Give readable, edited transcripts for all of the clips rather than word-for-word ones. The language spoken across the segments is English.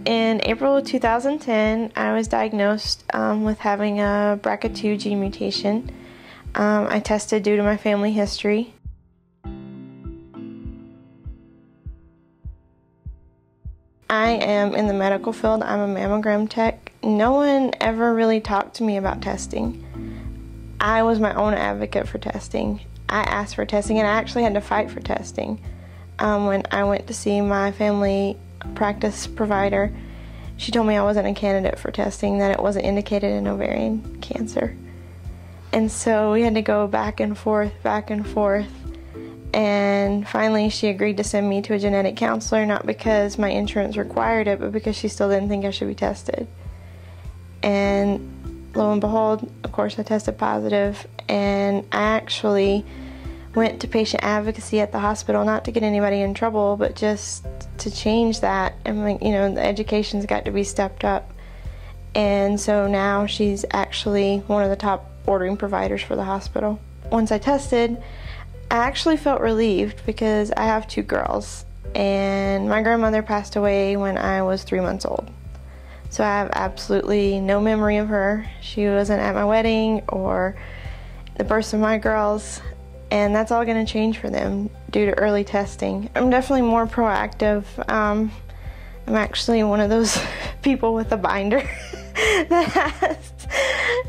In April of 2010, I was diagnosed with having a BRCA2 gene mutation. I tested due to my family history. I am in the medical field. I'm a mammogram tech. No one ever really talked to me about testing. I was my own advocate for testing. I asked for testing, and I actually had to fight for testing. When I went to see my family practice provider, she told me I wasn't a candidate for testing, that it wasn't indicated in ovarian cancer. And so we had to go back and forth, and finally she agreed to send me to a genetic counselor, not because my insurance required it, but because she still didn't think I should be tested. And lo and behold, of course, I tested positive, and I actually went to patient advocacy at the hospital, not to get anybody in trouble, but just to change that. And you know, the education's got to be stepped up. And so now she's actually one of the top ordering providers for the hospital. Once I tested, I actually felt relieved because I have 2 girls, and my grandmother passed away when I was 3 months old. So I have absolutely no memory of her. She wasn't at my wedding or the births of my girls. And that's all going to change for them due to early testing. I'm definitely more proactive. I'm actually one of those people with a binder that has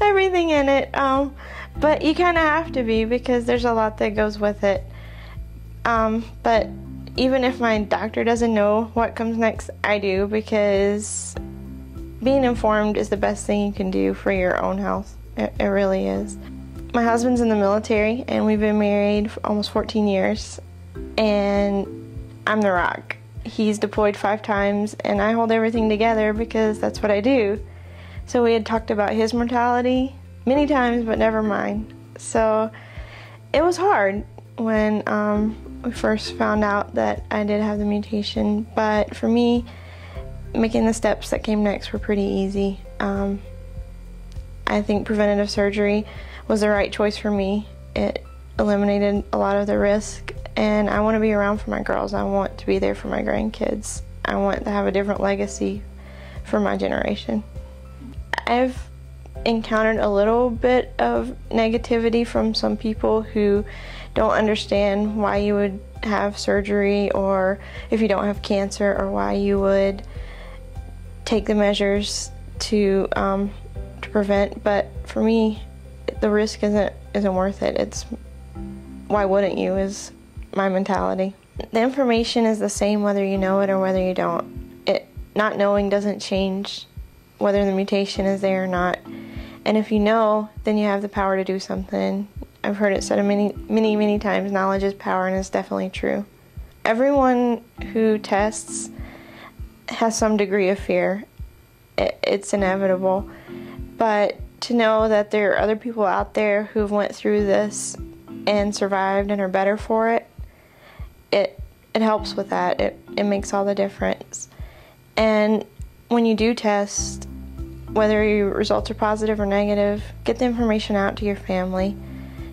everything in it. But you kind of have to be, because there's a lot that goes with it. But even if my doctor doesn't know what comes next, I do, because being informed is the best thing you can do for your own health. It really is. My husband's in the military, and we've been married for almost 14 years, and I'm the rock. He's deployed 5 times, and I hold everything together because that's what I do. So we had talked about his mortality many times, but never mine. So it was hard when we first found out that I did have the mutation, but for me, making the steps that came next were pretty easy. I think preventative surgery was the right choice for me. It eliminated a lot of the risk, and I want to be around for my girls. I want to be there for my grandkids. I want to have a different legacy for my generation. I've encountered a little bit of negativity from some people who don't understand why you would have surgery, or if you don't have cancer, or why you would take the measures to prevent. But for me, the risk isn't worth it. It's why wouldn't you is my mentality. The information is the same whether you know it or whether you don't. Not knowing doesn't change whether the mutation is there or not. And if you know, then you have the power to do something. I've heard it said many times, knowledge is power, and it's definitely true. Everyone who tests has some degree of fear. It's inevitable. But to know that there are other people out there who've went through this and survived and are better for it, it helps with that. It makes all the difference. And when you do test, whether your results are positive or negative, get the information out to your family.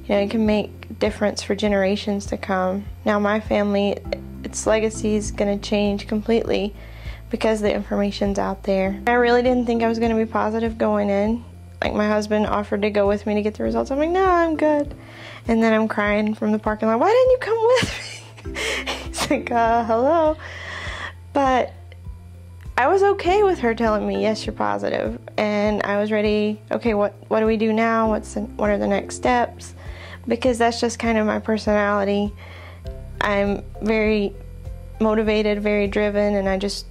You know, it can make difference for generations to come. Now my family, its legacy is going to change completely because the information's out there. I really didn't think I was going to be positive going in. Like, my husband offered to go with me to get the results. I'm like, no, I'm good. And then I'm crying from the parking lot, why didn't you come with me? He's like, hello. But I was okay with her telling me, yes, you're positive. And I was ready, okay, what do we do now? What are the next steps? Because that's just kind of my personality. I'm very motivated, very driven, and I just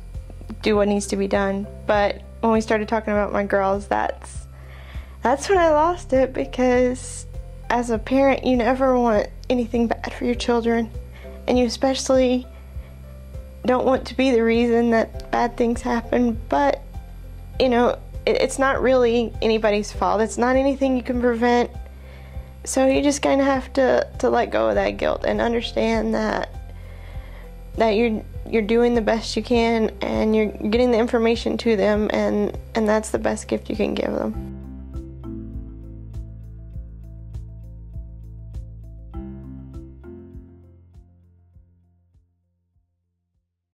do what needs to be done. But when we started talking about my girls, that's when I lost it, because as a parent, you never want anything bad for your children, and you especially don't want to be the reason that bad things happen. But you know, it's not really anybody's fault. It's not anything you can prevent. So you just kind of have to let go of that guilt and understand that you're doing the best you can, and you're getting the information to them, and that's the best gift you can give them.